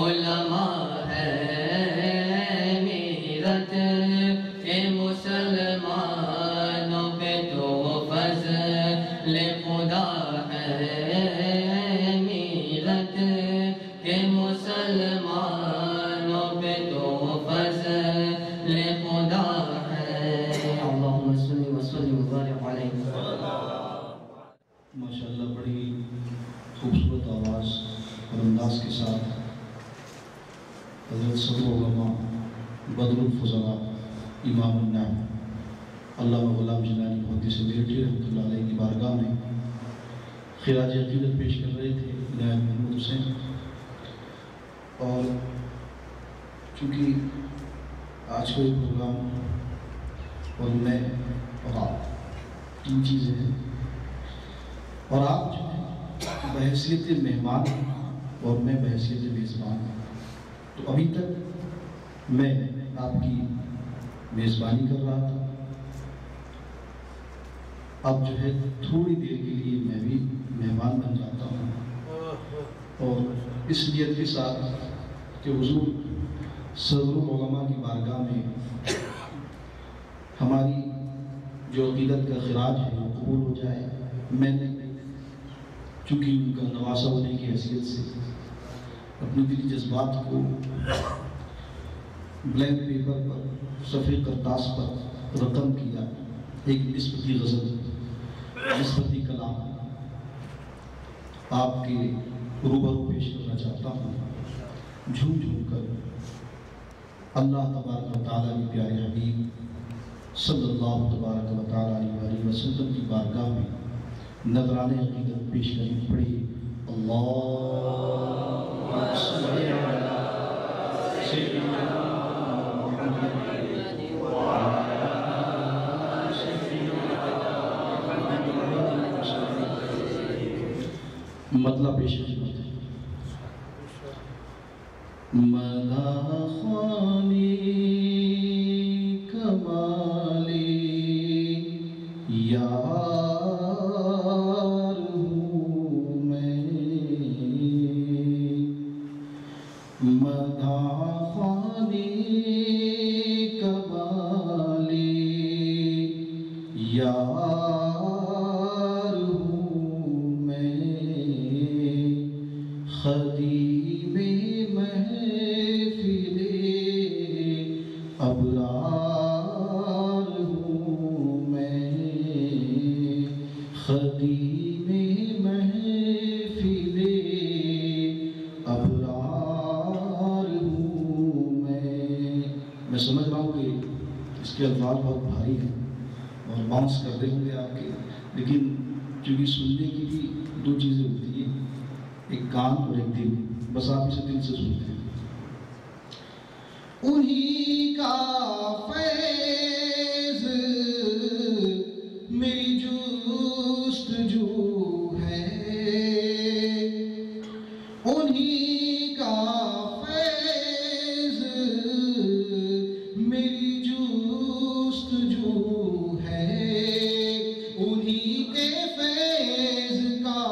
علماء ہے میرت کے مسلمانوں پہ تو فضل خدا ہے میرت کے مسلمانوں پہ تو فضل خدا ہے اللہم صلی وسلم وبارک علیہ ماشاءاللہ بڑی خوبصورت آواز اور انداز کے ساتھ حضرت صدر علماء بدر الفضلاء امام النعم علامہ غلام جیلانی محدث میرٹھی رحمۃ اللہ علیہ کی بارگاہ میں خراج عقیدت پیش کر رہے تھے عنایت محمود حسین. اور چونکہ آج کا یہ پروگرام اور میں اور آپ تین چیزیں ہیں، اور آپ جو ہے بحیثیت مہمان اور میں بحیثیت میزبان ہوں. تو ابھی تک میں آپ کی میزبانی کر رہا تھا، اب جو ہے تھوڑی دیر کے لیے میں بھی مہمان بن جاتا ہوں، اور اس نیت کے ساتھ کہ حضور صدر العلماء کی بارگاہ میں ہماری جو عقیدت کا خراج ہے وہ قبول ہو جائے. میں نے چونکہ ان کا نواسہ ہونے کی حیثیت سے اپنی دلی جذبات کو بلینک پیپر پر صفحہ کرتاس پر رقم کیا. ایک نسبتی غزل، نسبتی کلام آپ کے روبرو پیش کرنا چاہتا ہوں. جھوم جھوم کر اللہ تبارک و تعالیٰ کے پیارے حبیب صلی اللہ تبارک و تعالیٰ علیہ وسلم کی بارگاہ میں نذرانے عقیدت پیش کرنی پڑی. اللہم صلی علی سیدنا محمد وعلی سیدنا محمد. مطلب پیش خدمت ہے. منا خوانی کمالی یار ہوں میں، منا خوانی کمالی یار ہوں میں، خدیم محفل ابرار ہوں میں، خدیم محفل ابرار ہوں میں سمجھ رہا ہوں کہ اس کے الفاظ بہت بھاری ہیں اور باؤنس کر رہے ہوں گے آپ کے، لیکن چونکہ سننے کی بھی دو چیزیں ہوتی ہیں، ایک کان اور ایک دل. بس آپ اسے دل سے سنتے ہیں. انہی کا فیض میری جستجو ہے، انہی کا فیض میری جستجو ہے، انہی کے فیض کا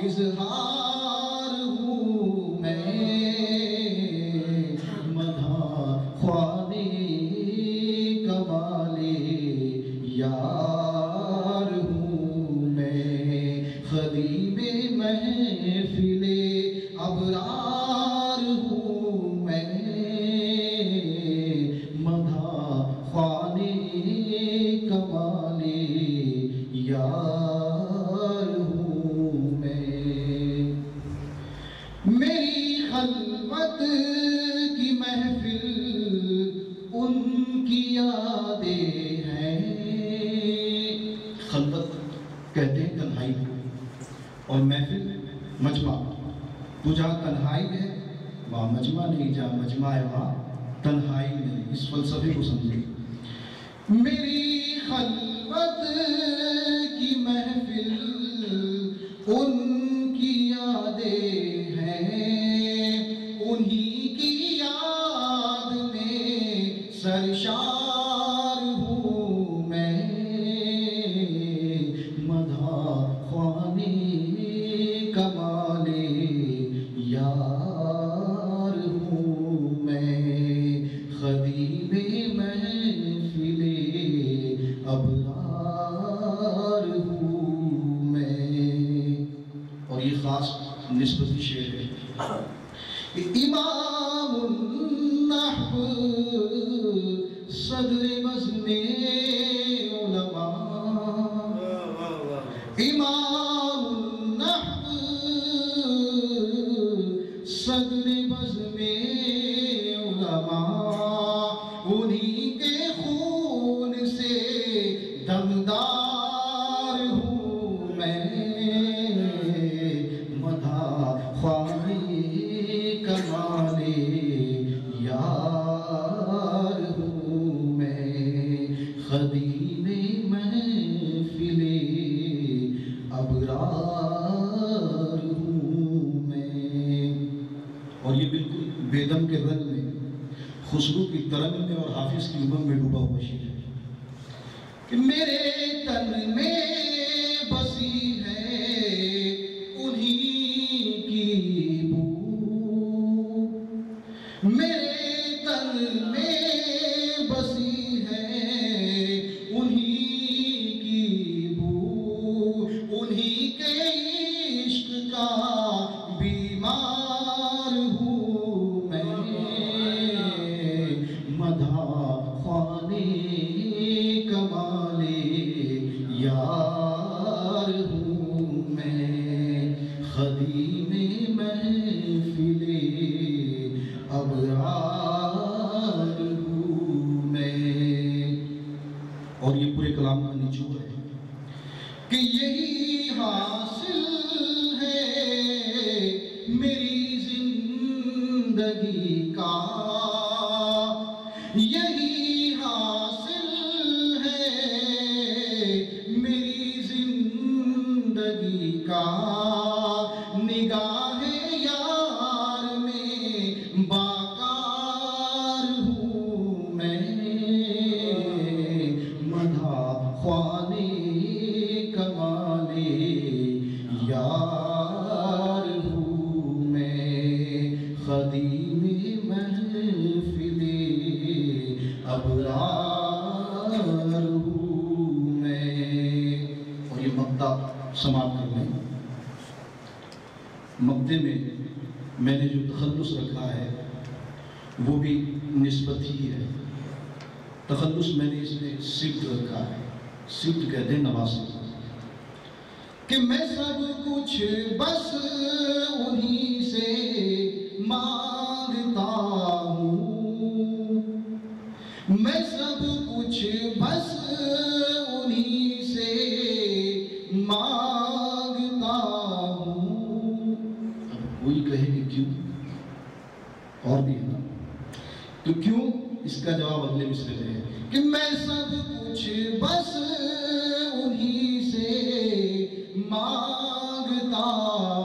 اظہار ہوں میں، مدح خوانے کمالے یار ہوں میں، خدیم محفل ابرار ہوں میں، مدح خوانے کمالے یار ہوں میں. میری خلوت کی محفل ان کی یادیں ہیں. خلوت کہتے ہیں تنہائی کو، اور محفل مجمع. تو جہاں تنہائی ہے وہاں مجمع نہیں، جہاں مجمع ہے وہاں تنہائی نہیں. اس فلسفے کو سمجھیں. میری خلوت کی محفل ان کی یادیں ہیں، انہی کی یاد میں سرشار ہوں میں، مدح خوانے کمالے یار نسبتی شعر ہے۔ امام النحو صدر بزم علماء، امام النحو صدر بزم علماء، انہی کے خون سے دمدار ہوں میں، مدح خواہی کمال یار ہوں میں، خدیم محفل ابرار ہوں میں۔ اور یہ بالکل بیدم کے رنگ میں، خسرو کی ترنگ میں اور حافظ کی امنگ میں ڈوبا ہوا شعر ہے کہ میرے تن میں بسی ہے انہی کی بو، میرے تن میں بسی ہے انہی کی بو، انہی کے عشق کا بیمار ہوں میں، مدح خوانے کمال یار ہوں میں، خدیم محفل ابرار ہوں میں۔ اور یہ پورے کلام کا نچوڑ ہے کہ یہی حاصل ہے میری زندگی کا، یہی حاصل ہے میری زندگی کا، نگاہ یار میں باکار ہوں میں، مدح خوانے کمال یار ہوں میں، خدیم محفل ابرار ہوں میں۔ اور یہ مقطع سماعت کر لیں۔ مقطع میں میں نے جو تخلص رکھا ہے وہ بھی نسبت ہی ہے۔ تخلص میں نے اس میں سبت رکھا ہے، سبت کہتے ہیں نواسط، کہ میں سب کچھ بس انہی سے مانگتا ہوں، میں سب کچھ بس انہی سے مانگتا ہوں۔ اب کوئی کہے کہ کیوں؟ اور بھی ہے نا، تو کیوں؟ اس کا جواب اگلے مصرے میں ہے کہ میں سب کچھ بس انہی سے مانگتا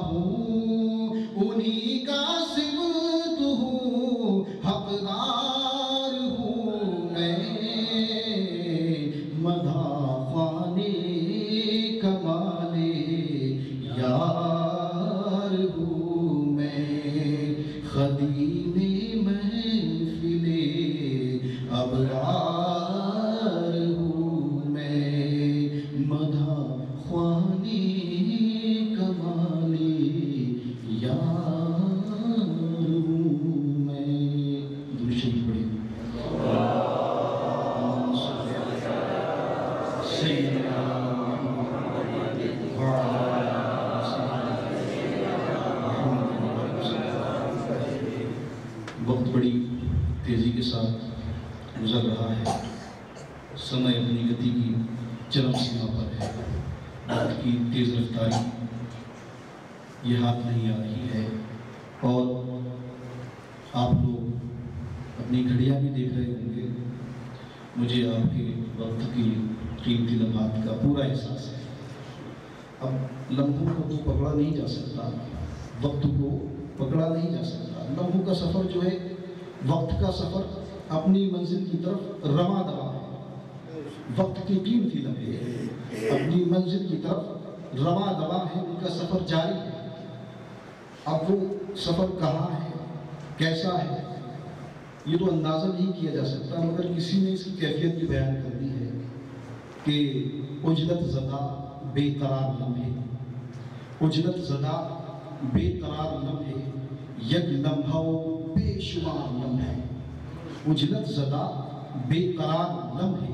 ہوں، انہی کا صفت ہوں، حقدار ہوں میں، مدح خوانے کمال یار ہوں میں، خدیم محفل ابرار ہوں میں، مدح خوانے کمال یار ہوں میں۔ درود شریف پڑھیں۔ وقت بڑی تیزی کے ساتھ گزر رہا ہے، سمے اپنی گتی کی چرم سیما پر ہے، وقت کی تیز رفتاری یہ ہاتھ نہیں آ رہی ہے، اور آپ لوگ اپنی گھڑیاں بھی دیکھ رہے ہوں گے۔ مجھے آپ کے وقت کی قیمتی لمحات کا پورا احساس ہے۔ اب لمحوں کو پکڑا نہیں جا سکتا، وقت کو پکڑا نہیں جا سکتا۔ لمحوں کا سفر جو ہے، وقت کا سفر اپنی منزل کی طرف رواں دواں ہے۔ وقت کی قیمتی لمحے اپنی منزل کی طرف رواں دواں ہے، ان کا سفر جاری ہے۔ اب وہ سفر کہاں ہے، کیسا ہے، یہ تو اندازہ نہیں کیا جا سکتا، مگر کسی نے اس کی کیفیت بھی بیان کر دی ہے کہ اجلت زدہ بے قرار لمحے، اجلت زدہ بے قرار لمحے، یک لمحہ و بے شمار لمحے، اجلت زدہ بے قرار لمحے،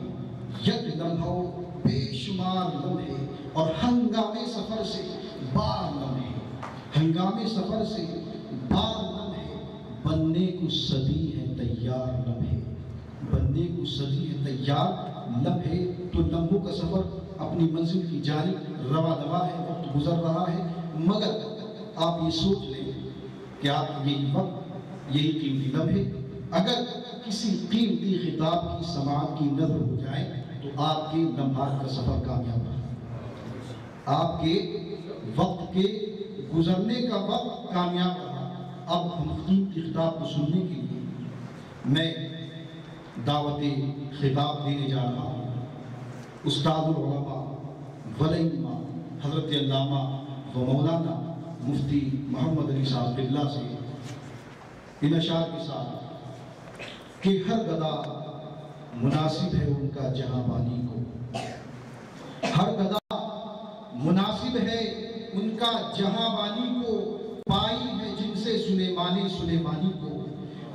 یک لمحہ و بے شمار لمحے، اور ہنگامے سفر سے بار لمحے، ہنگامے سفر سے بار لمحے، بننے کو صدی ہے تیار لمحے، بننے کو صدی ہے تیار لمحے۔ تو لمحوں کا سفر اپنی منزل کی جانب رواں دوا ہے، وقت گزر رہا ہے، مگر آپ یہ سوچ لیں کہ آپ یہی وقت، یہی قیمتی لمحے اگر کسی قیمتی خطاب کی سماعت کی نظر ہو جائے تو آپ کے لمحات کا سفر کامیاب ہے، آپ کے وقت کے گزرنے کا وقت کامیاب رہا۔ اب ہم قیمتی خطاب کو سننے کے لیے میں دعوت خطاب دینے جا رہا ہوں استاد العلماء ولائمہ حضرت علامہ و مولانا مفتی محمد علی صاحب قبلہ سے ان اشعار کے ساتھ کہ ہر گدا مناسب ہے ان کا جہاں بانی کو، ہر گدا مناسب ہے ان کا جہاں بانی کو، پائی ہے جن سے سلیمانی کو،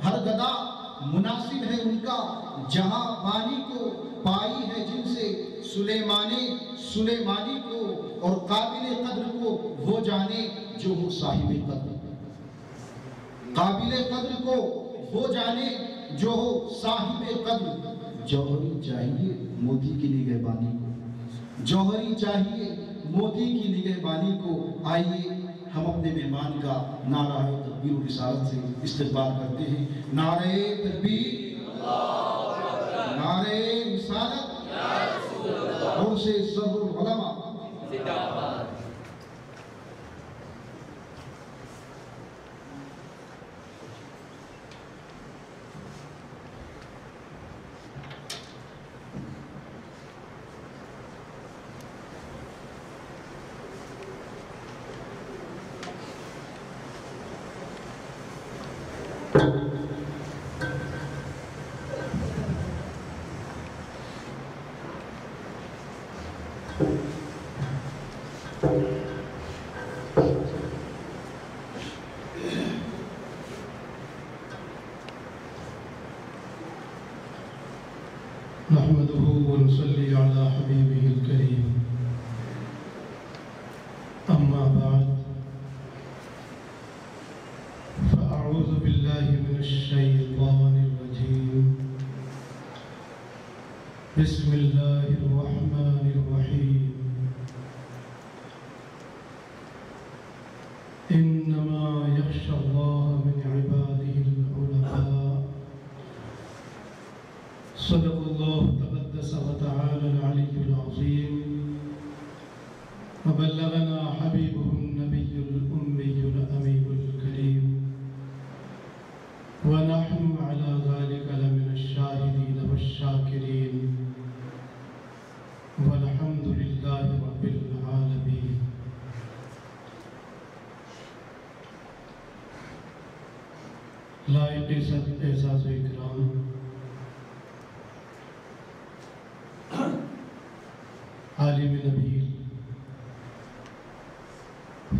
ہر گدا مناسب ہے ان کا جہاں بانی کو، پائی ہے جن سے سلیمانی کو، اور قابل قدر کو وہ جانے جو ہو صاحب قدر، قابل قدر کو وہ جانے جو ہو صاحب قدر۔ جوہری چاہیے موتی کی نگہبانی کو، جوہری چاہیے موتی کی نگہبانی کو۔ آئیے ہم اپنے مہمان کا نعرہ تکبیر و رسالت سے استقبال کرتے ہیں۔ نعرہ تکبیر، نعرہ رسالت، اور سے صدر العلماء۔ نحمده ونصلي على حبيبه الكريم، أما بعد، فأعوذ بالله من الشيطان الرجيم، بسم الله الرحمن الرحيم، إنما يخشى الله من عباده العلماء، صدق الله تقدس وتعالى العلي العظيم، وبلغنا حبيبه النبي الأمي الأمين الكريم، ونحن على ذلك لمن الشاهدين والشاكرين، والحمد لله رب العالمين۔ لائق عزت اعزاز و اکرام، عالم نبیل،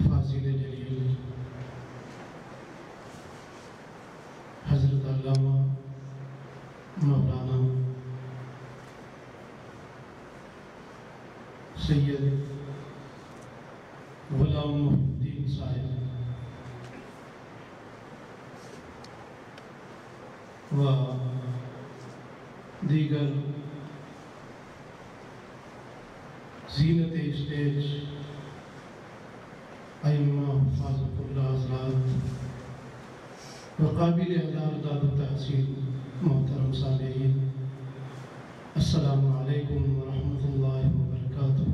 فاضل جلیل، حضرت علامہ مولانا سید غلام محی الدین صاحب و دیگر زینت اسٹیج ائمہ حفاظ اللہ حضرات و قابل احترام داد و تحسین محترم سامعین، السلام علیکم ورحمۃ اللہ وبرکاتہ۔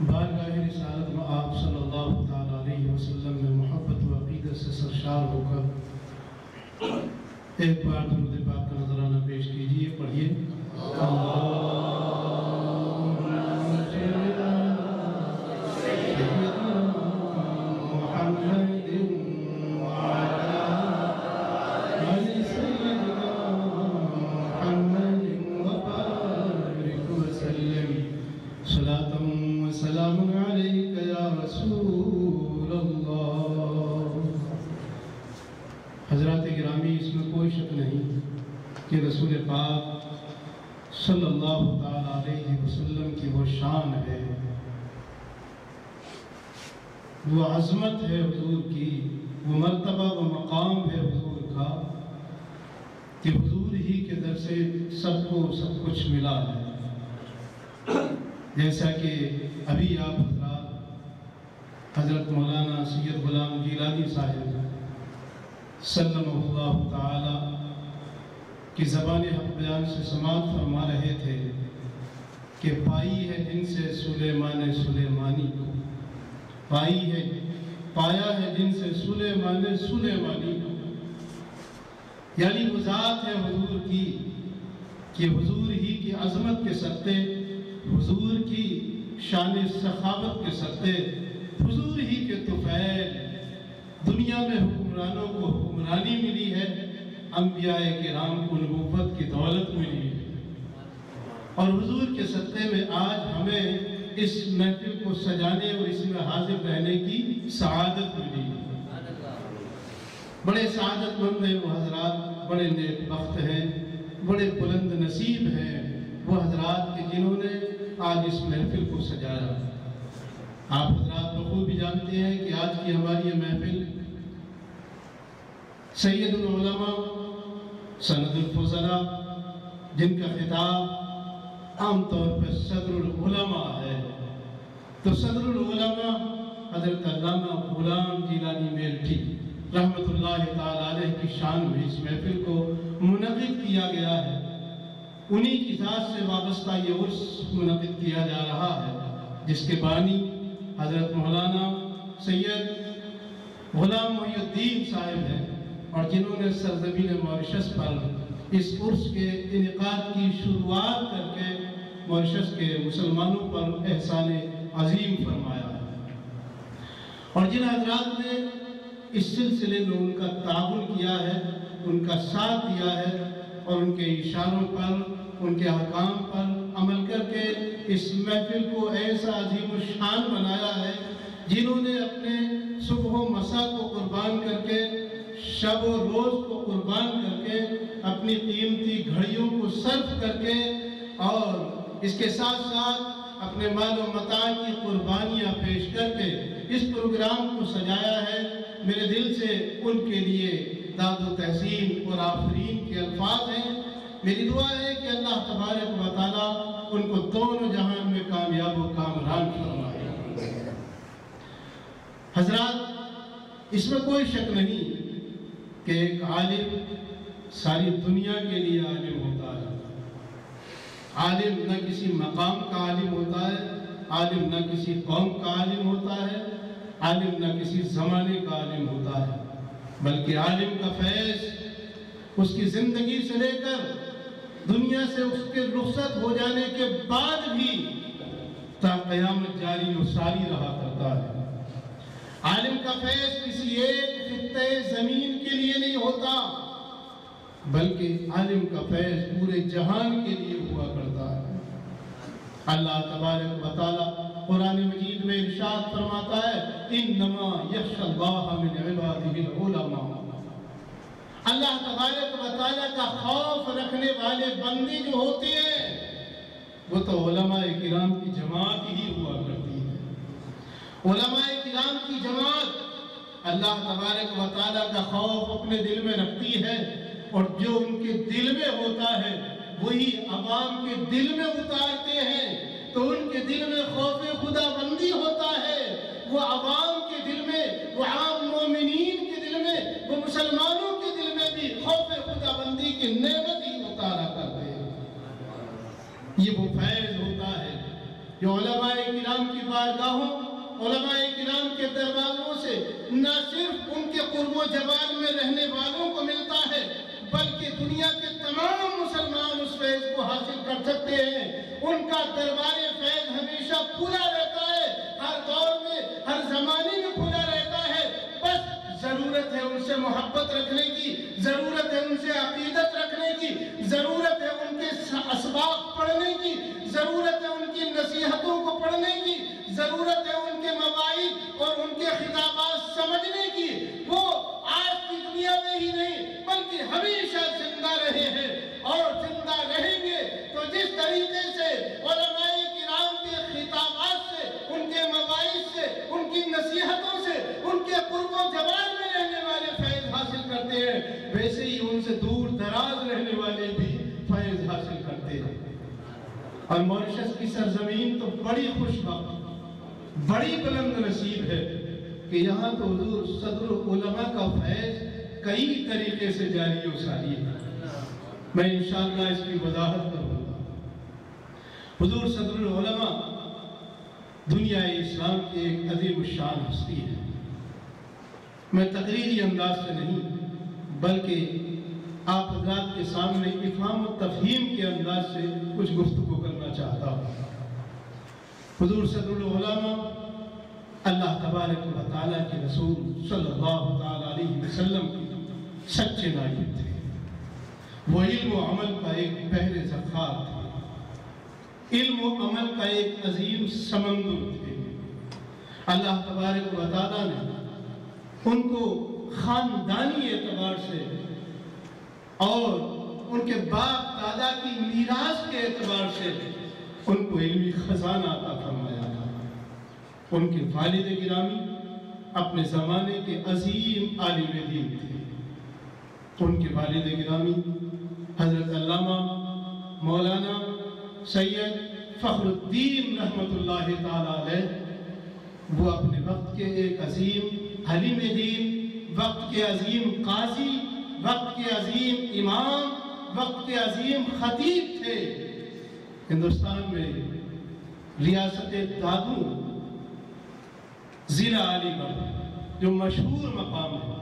بارگاہ رسالت میں آپ صلی اللہ تعالیٰ علیہ وسلم میں محبت و عقیدت سے سرشار ہو کر ایک بار درود پاک کا نذرانہ پیش کیجئے، پڑھیے۔ سلام رسول اللہ۔ حضرات گرامی، اس میں کوئی شک نہیں کہ رسول پاک صلی اللہ تعالیٰ علیہ وسلم کی وہ شان ہے، وہ عظمت ہے حضور کی، وہ مرتبہ و مقام ہے حضور کا کہ حضور ہی کے در سے سب کو سب کچھ ملا ہے۔ جیسا کہ ابھی آپ حضرات حضرت مولانا سید غلام گیلانی صاحب سلمہ اللہ تعالی کی زبان حق بیان سے سماعت فرما رہے تھے کہ پائی ہے جن سے سلیمان سلیمانی کو، پایا ہے جن سے سلیمان سلیمانی کو، یعنی وہ ذات ہے حضور کی کہ حضور ہی کی عظمت کے صدقے، حضور کی شان سخاوت کے صدقے، حضور ہی کے طفیل دنیا میں حکمرانوں کو حکمرانی ملی ہے، انبیاء کرام کو نبوت کی دولت ملی ہے، اور حضور کے صدقے میں آج ہمیں اس محفل کو سجانے اور اس میں حاضر رہنے کی سعادت ملی ہے۔ بڑے سعادت مند ہیں وہ حضرات، بڑے نیک بخت ہیں، بڑے بلند نصیب ہیں وہ حضرات کہ جنہوں نے آج اس محفل کو سجایا۔ آپ حضرات بخوبی جانتے ہیں کہ آج کی ہماری یہ محفل سید العلماء سند الفضلاء جن کا خطاب عام طور پر صدر العلماء ہے، تو صدر العلماء حضرت علامہ غلام گیلانی میلٹھی رحمت اللہ تعالی علیہ کی شان میں اس محفل کو منعقد کیا گیا ہے۔ انہی کی ذات سے وابستہ یہ عرس منعقد کیا جا رہا ہے، جس کے بانی حضرت مولانا سید غلام محی الدین صاحب ہیں، اور جنہوں نے سرزمین موریشس پر اس عرس کے انعقاد کی شروعات کر کے موریشس کے مسلمانوں پر احسان عظیم فرمایا ہے، اور جن حضرات نے اس سلسلے میں ان کا تعاون کیا ہے، ان کا ساتھ دیا ہے، اور ان کے اشاروں پر، ان کے احکام پر عمل کر کے اس محفل کو ایسا عظیم الشان بنایا ہے، جنہوں نے اپنے صبح و مساء کو قربان کر کے، شب و روز کو قربان کر کے، اپنی قیمتی گھڑیوں کو صرف کر کے، اور اس کے ساتھ ساتھ اپنے مال و متاع کی قربانیاں پیش کر کے اس پروگرام کو سجایا ہے۔ میرے دل سے ان کے لیے داد و تحسین اور آفرین کے الفاظ ہیں۔ میری دعا ہے کہ اللہ تبارک و تعالیٰ ان کو دونوں جہان میں کامیاب و کامران فرمائے۔ حضرات، اس میں کوئی شک نہیں کہ ایک عالم ساری دنیا کے لیے عالم ہوتا ہے۔ عالم نہ کسی مقام کا عالم ہوتا ہے، عالم نہ کسی قوم کا عالم ہوتا ہے، عالم نہ کسی زمانے کا عالم ہوتا ہے، بلکہ عالم کا فیض اس کی زندگی سے لے کر دنیا سے اس کے رخصت ہو جانے کے بعد بھی تا قیامت جاری و ساری رہا کرتا ہے۔ عالم کا فیض کسی ایک خطے زمین کے لیے نہیں ہوتا، بلکہ عالم کا فیض پورے جہان کے لیے ہوا کرتا ہے۔ اللہ تبارک و تعالیٰ قرآن مجید میں ارشاد فرماتا ہے انما یخشی اللہ من عبادہ العلماء۔ اللہ تبارک و تعالیٰ کا خوف رکھنے والے بندے جو ہوتے ہیں وہ تو علماء کرام کی جماعت ہی ہوا کرتی ہے۔ علماء کرام کی جماعت اللہ تبارک و تعالیٰ کا خوف اپنے دل میں رکھتی ہے، اور جو ان کے دل میں ہوتا ہے وہی عوام کے دل میں اتارتے ہیں، تو ان کے دل میں خوف خدا بندی ہوتا ہے، وہ عوام کے دل میں، وہ عام مومنین کے دل میں، وہ مسلمانوں کے دل میں بھی خوف خدا بندی کی نعمت ہی اتارا کرتے ہیں۔ یہ وہ فیض ہوتا ہے جو علماء کرام کی بارگاہوں، علماء کرام کے دروازوں سے نہ صرف ان کے قرب و جوار میں رہنے والوں کو ملتا ہے، بلکہ دنیا کے تمام مسلمان اس فیض کو حاصل کر سکتے ہیں۔ ان کا دربار فیض ہمیشہ کھلا رہتا ہے، ہر دور میں، ہر زمانے میں کھلا رہتا ہے۔ بس ضرورت ہے ان سے محبت رکھنے کی، ضرورت ہے ان سے عقیدت رکھنے کی، ضرورت ہے ان کے اسباق پڑھنے کی، ضرورت ہے ان کی نصیحتوں کو پڑھنے کی، ضرورت ہے ان کے مواعظ اور ان کے خطابات سمجھنے کی۔ وہ آج کی دنیا میں ہی نہیں بلکہ ہمیشہ زندہ رہے ہیں اور زندہ رہیں گے۔ تو جس طریقے سے علماء کرام کے خطابات سے، ان کے مواعظ سے، ان کی نصیحتوں سے، ان کے قرب و جوار میں رہنے والے فیض حاصل کرتے ہیں، ویسے ہی ان سے دور دراز رہنے والے بھی فیض حاصل کرتے ہیں۔ اور موریشس کی سرزمین تو بڑی خوش بخت، بڑی بلند نصیب ہے کہ یہاں تو حضور صدر العلماء کا فیض کئی طریقے سے جاری و ساری ہے۔ میں انشاءاللہ اس کی وضاحت کروں گا۔ حضور صدر العلماء دنیا اسلام کی ایک عظیم الشان ہستی ہے۔ میں تقریری انداز سے نہیں بلکہ آپ حضرات کے سامنے افہام و تفہیم کے انداز سے کچھ گفتگو کرنا چاہتا ہوں۔ حضور صدر العلماء اللہ تبارک و تعالیٰ کے رسول صلی اللہ تعالیٰ علیہ وسلم کی سچے نائب تھے۔ وہ علم و عمل کا ایک بحر ذخار تھے، علم و عمل کا ایک عظیم سمندر تھے۔ اللہ تبارک و تعالیٰ نے ان کو خاندانی اعتبار سے اور ان کے باپ دادا کی میراث کے اعتبار سے ان کو علمی خزانہ عطا فرمایا تھا۔ ان کے والد گرامی اپنے زمانے کے عظیم عالم دین تھے۔ ان کے والد گرامی حضرت علامہ مولانا سید فخر الدین رحمۃ اللہ تعالیٰ علیہ، وہ اپنے وقت کے ایک عظیم عالم دین، وقت کے عظیم قاضی، وقت کے عظیم امام، وقت کے عظیم خطیب تھے۔ ہندوستان میں ریاست دادو ضلع علی گڑھ جو مشہور مقام ہے،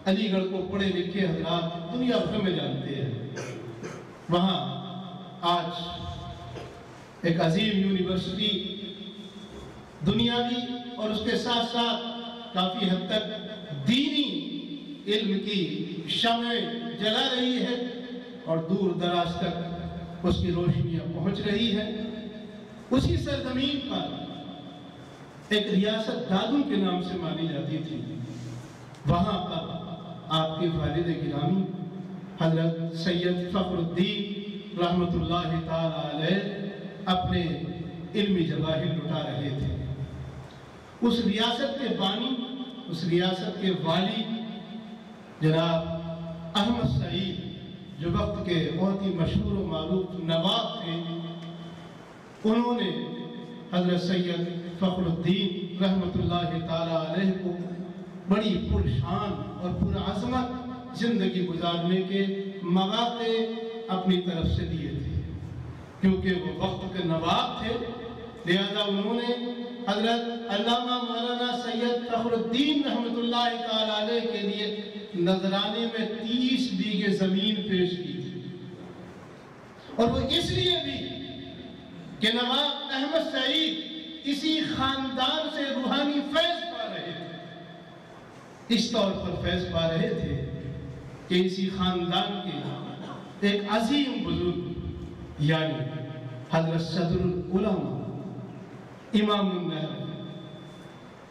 علی گڑھ کو پڑھے لکھے حضرات دنیا بھر میں جانتے ہیں، وہاں آج ایک عظیم یونیورسٹی دنیاوی اور اس کے ساتھ ساتھ کافی حد تک دینی علم کی شمع جلا رہی ہے اور دور دراز تک اس کی روشنیاں پہنچ رہی ہے۔ اسی سرزمین پر ایک ریاست دادو کے نام سے مانی جاتی تھی، وہاں پر آپ کے والد گرامی حضرت سید فخر الدین رحمۃ اللہ تعالیٰ علیہ اپنے علمی جواہر لٹا رہے تھے۔ اس ریاست کے بانی، اس ریاست کے والی جناب احمد سعید، جو وقت کے بہت ہی مشہور و معروف نواب تھے، انہوں نے حضرت سید فخر الدین رحمۃ اللہ تعالیٰ علیہ کو بڑی پرشان اور پرعظمت زندگی گزارنے کے مواقع اپنی طرف سے دیے تھے، کیونکہ وہ وقت کے نواب تھے، لہذا انہوں نے حضرت علامہ مولانا سید فخر الدین رحمۃ اللہ تعالیٰ علیہ کے لیے نذرانے میں 30 بیگھے زمین پیش کی تھی، اور وہ اس لیے بھی کہ نواب احمد سعید اسی خاندان سے روحانی فیض پا رہے تھے، اس طور پر فیض پا رہے تھے کہ اسی خاندان کے ایک عظیم بزرگ یعنی حضرت صدر العلماء امام النہر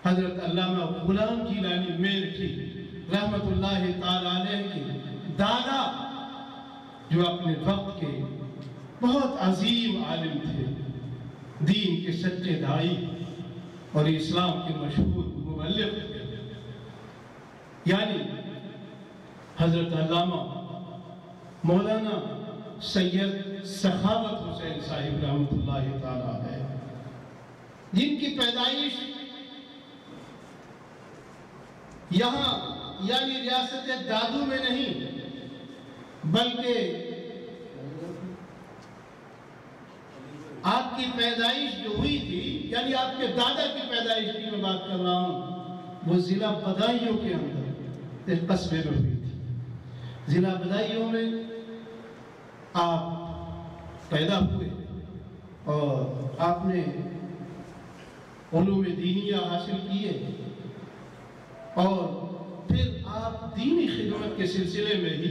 حضرت علامہ غلام جیلانی میرٹھی رحمت اللہ تعالیٰ علیہ کے دادا، جو اپنے وقت کے بہت عظیم عالم تھے، دین کے سچے داعی اور اسلام کے مشہور مبلغ تھے، یعنی حضرت علامہ مولانا سید سخاوت حسین صاحب رحمت اللہ تعالیٰ علیہ، جن کی پیدائش یہاں یعنی ریاست دادو میں نہیں بلکہ آپ کی پیدائش جو ہوئی تھی، یعنی آپ کے دادا کی پیدائش کی میں بات کر رہا ہوں، وہ ضلع بدایوں کے اندر ایک قصبے میں ہوئی تھی۔ ضلع بدایوں میں آپ پیدا ہوئے اور آپ نے علوم دینیہ حاصل کیے، اور پھر آپ دینی خدمت کے سلسلے میں ہی،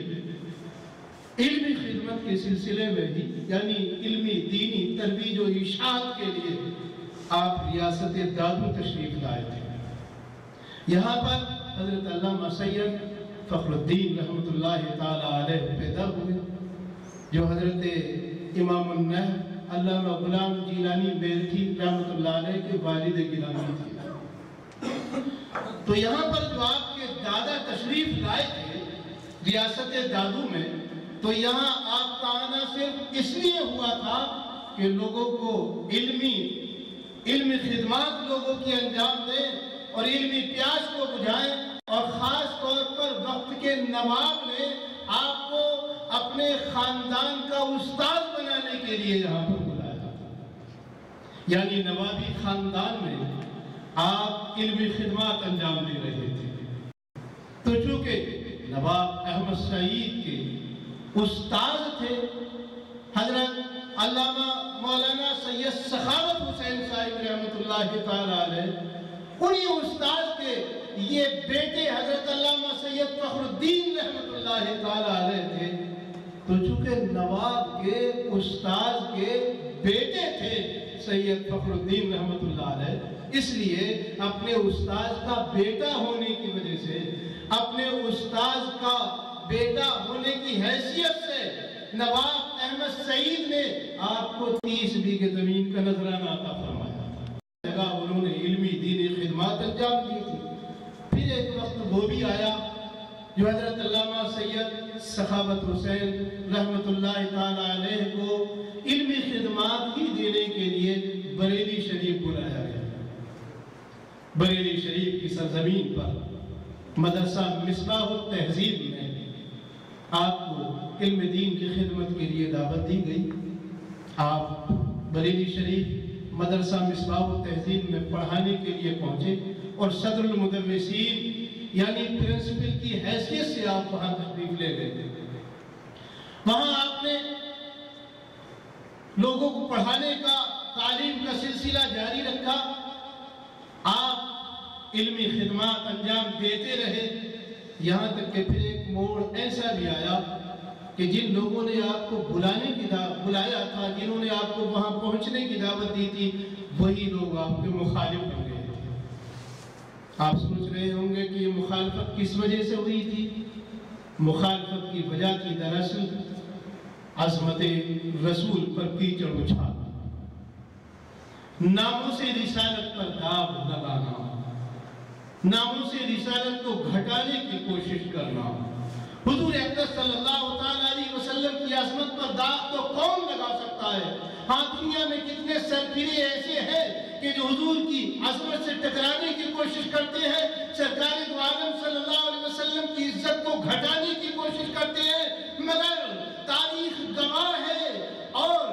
علمی خدمت کے سلسلے میں ہی، یعنی علمی دینی ترویج و ارشاد کے لیے آپ ریاست دادو تشریف لائے تھے۔ یہاں پر حضرت علامہ سید فخر الدین رحمۃ اللہ تعالیٰ علیہ پیدا ہوئے، جو حضرت امام النحو علامہ غلام جیلانی میرٹھی رحمۃ اللہ علیہ کے والد گرامی تھے۔ تو یہاں پر جو آپ کے دادا تشریف لائے تھے ریاست دادو میں، تو یہاں آپ کا آنا صرف اس لیے ہوا تھا کہ لوگوں کو علمی خدمات لوگوں کی انجام دیں اور علمی پیاس کو بجھائیں، اور خاص طور پر وقت کے نواب نے آپ کو اپنے خاندان کا استاد بنانے کے لیے یہاں پر بلایا، یعنی نوابی خاندان میں آپ علمی خدمات انجام دے رہے تھے۔ تو چونکہ نواب احمد سعید کے استاد تھے حضرت علامہ مولانا سید سخاوت حسین صاحب رحمۃ اللہ تعالی علیہ، انہی استاد کے یہ بیٹے حضرت علامہ سید فخر الدین رحمۃ اللہ تعالی علیہ تھے۔ تو چونکہ نواب کے استاد کے بیٹے تھے سید فخر الدین رحمۃ اللہ علیہ، اس لیے اپنے استاد کا بیٹا ہونے کی وجہ سے، اپنے استاد کا بیٹا ہونے کی حیثیت سے نواب احمد سعید نے آپ کو 30 بیگھے زمین کا نذرانہ عطا فرمایا تھا۔ جگہ انہوں نے علمی دینی خدمات انجام دی تھی۔ پھر ایک وقت وہ بھی آیا جو حضرت علامہ سید سخاوت حسین رحمۃ اللہ تعالی علیہ کو علمی خدمات ہی دینے کے لیے بریلی شریف بلایا گیا۔ بریلی شریف کی سرزمین پر مدرسہ مصباح التہذیب میں آپ کو علم دین کی خدمت کے لیے دعوت دی گئی۔ آپ بریلی شریف مدرسہ مصباح التہذیب میں پڑھانے کے لیے پہنچے اور صدر المدرسین یعنی پرنسپل کی حیثیت سے آپ وہاں تشریف لے گئے۔ وہاں آپ نے لوگوں کو پڑھانے کا، تعلیم کا سلسلہ جاری رکھا۔ آپ علمی خدمات انجام دیتے رہے، یہاں تک کہ پھر ایک موڑ ایسا بھی آیا کہ جن لوگوں نے آپ کو بلایا تھا، جنہوں نے آپ کو وہاں پہنچنے کی دعوت دی تھی، وہی لوگ آپ کے مخالف ہو گئے تھے۔ آپ سوچ رہے ہوں گے کہ یہ مخالفت کس وجہ سے ہوئی تھی؟ مخالفت کی وجہ تھی دراصل عظمت رسول پر کیچڑ اچھالنا، ناموس رسالت پر داغ لگانا، ناموس رسالت کو گھٹانے کی کوشش کرنا۔ حضور اقدس صلی اللہ تعالیٰ علیہ وسلم کی عظمت پر داغ تو کون لگا سکتا ہے؟ ہاں، دنیا میں کتنے سرفرے ایسے ہیں کہ جو حضور کی عظمت سے ٹکرانے کی کوشش کرتے ہیں، سرکار دو عالم صلی اللہ علیہ وسلم کی عزت کو گھٹانے کی کوشش کرتے ہیں، مگر تاریخ گواہ ہے اور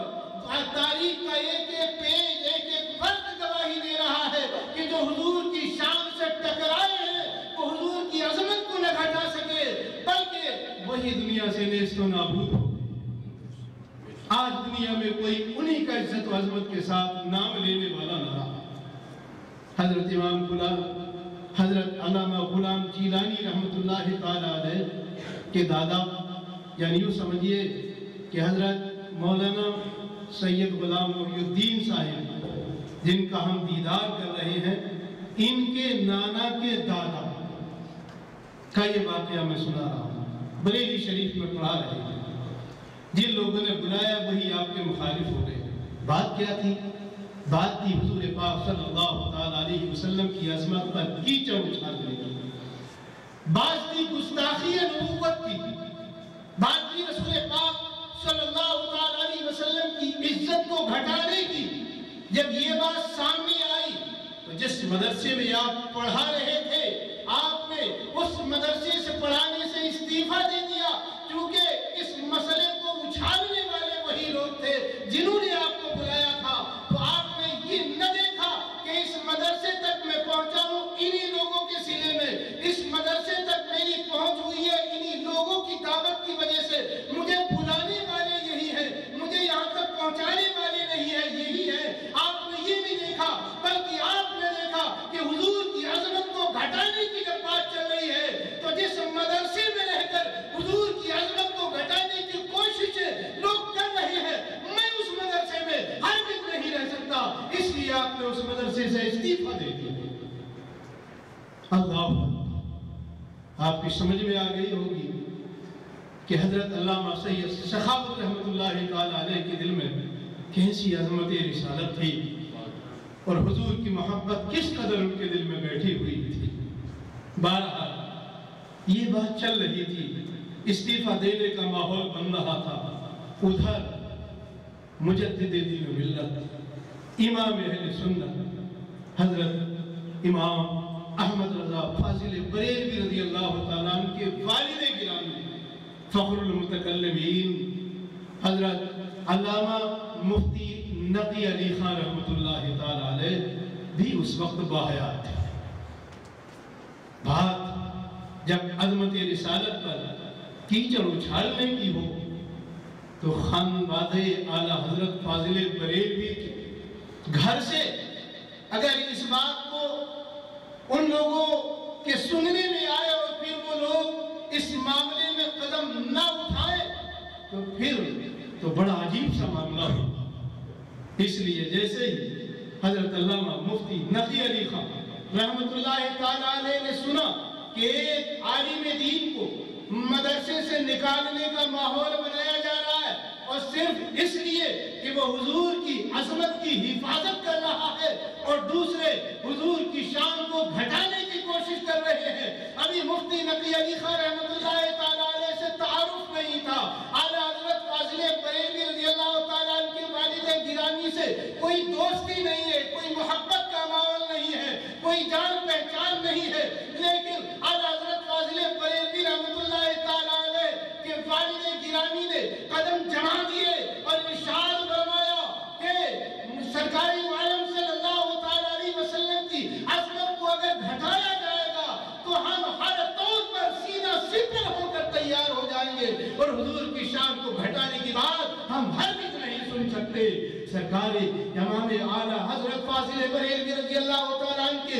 تاریخ کا ایک ایک پیج، ایک ایک فرد گواہی دے رہا ہے کہ جو حضور کی شان سے ٹکرائے ہیں وہ حضور کی عظمت کو نہ گھٹا سکے، بلکہ وہی دنیا سے نیست و نابود ہو۔ آج دنیا میں کوئی انہی کا عزت و عظمت کے ساتھ نام لینے والا نہ رہا۔ حضرت امام غلام، حضرت علامہ غلام جیلانی رحمۃ اللہ تعالی علیہ کے دادا، یعنی یوں سمجھیے کہ حضرت مولانا سید غلام محی الدین صاحب جن کا ہم دیدار کر رہے ہیں، ان کے نانا کے دادا کا یہ واقعہ میں سنا رہا ہوں۔ بریلی شریف میں پڑھا رہے ہیں، جن لوگوں نے بلایا وہی آپ کے مخالف ہو گئے۔ بات کیا تھی؟ بات تھی حضور پاک صلی اللہ تعالیٰ علیہ وسلم کی عظمت پر کیچڑ اچھالنے کی، بات تھی گستاخی نبوت کی، بات تھی رسول پاک صلی اللہ تعالیٰ علیہ وسلم کی عزت کو گھٹانے کی۔ جب یہ بات سامنے آئی تو جس مدرسے میں آپ پڑھا رہے تھے، آپ نے اس مدرسے سے پڑھانے سے استعفیٰ دے دیا، کیونکہ اس مسئلے کو اچھالنے والے وہی لوگ تھے جنہوں نے آپ کو بلایا تھا۔ تو آپ نے یہ نہ دیکھا کہ اس مدرسے تک میں پہنچا ہوں انہی لوگوں کے سلے میں، اس مدرسے تک میری پہنچ ہوئی ہے انہی لوگوں کی دعوت کی وجہ سے، مجھے بلانے والے یہی ہیں، مجھے یہاں تک پہنچانے والے نہیں ہیں، یہی ہے۔ آپ نے یہ بھی دیکھا، بلکہ آپ نے دیکھا کہ حضور کی عظمت کو گھٹانے اللہ آپ کی سمجھ میں آ گئی ہوگی کہ حضرت علامہ سید سخاوت رحمۃ اللہ تعالیٰ علیہ کے دل میں کیسی عظمت رسالت تھی اور حضور کی محبت کس قدر ان کے دل میں بیٹھی ہوئی تھی۔ بہرحال یہ بات چل رہی تھی، استعفیٰ دینے کا ماحول بن رہا تھا۔ ادھر مجدد دین و ملت امام اہل سنت حضرت امام احمد رضا فاضل بریلوی رضی اللہ تعالیٰ عنہ کے والد گرامی فخر المتکلمین حضرت علامہ مفتی نقی علی خان رحمۃ اللہ تعالیٰ علیہ بھی اس وقت باحیات تھے۔ بات جب عظمت رسالت پر کیچڑ اچھالنے کی ہو تو خانوادہ اعلیٰ حضرت فاضل بریلوی کے گھر سے اگر اس بات کو ان لوگوں کے سننے میں آئے اور پھر وہ لوگ اس معاملے میں قدم نہ اٹھائے تو پھر تو بڑا عجیب سا معاملہ ہو۔ اس لیے جیسے ہی حضرت علامہ مفتی نقی علی خان رحمۃ اللہ تعالیٰ علیہ نے سنا کہ ایک عالم دین کو مدرسے سے نکالنے کا ماحول بنایا جا رہا ہے اور صرف اس لیے کہ وہ حضور کی عظمت کی حفاظت کر رہا ہے اور دوسرے حضور کی شان کو گھٹانے کی کوشش کر رہے ہیں۔ ابھی مفتی نقی علی خان رحمۃ اللہ تعالیٰ علیہ سے تعارف نہیں تھا، اعلیٰ حضرت فاضل بریلوی رضی اللہ تعالیٰ عنہ کے والد گرامی سے کوئی دوستی نہیں ہے، کوئی محبت کا ماحول نہیں ہے، کوئی جان پہچان نہیں ہے، لیکن اعلیٰ حضرت فاضل بریلوی رحمۃ اللہ تعالیٰ علیہ کے والد گرامی نے قدم جما دیے اور ارشاد فرمایا کہ سرکار عالم صلی اللہ تعالیٰ علیہ وسلم کی عظمت کو اگر گھٹایا جائے گا تو ہم ہر طور پر سینہ سپر ہو کر تیار ہو جائیں گے اور حضور کی شان کو گھٹانے کی بات ہم ہرگز نہیں سن سکتے۔ سرکار امام اعلیٰ حضرت فاضل بریلوی رضی اللہ تعالیٰ عنہ کے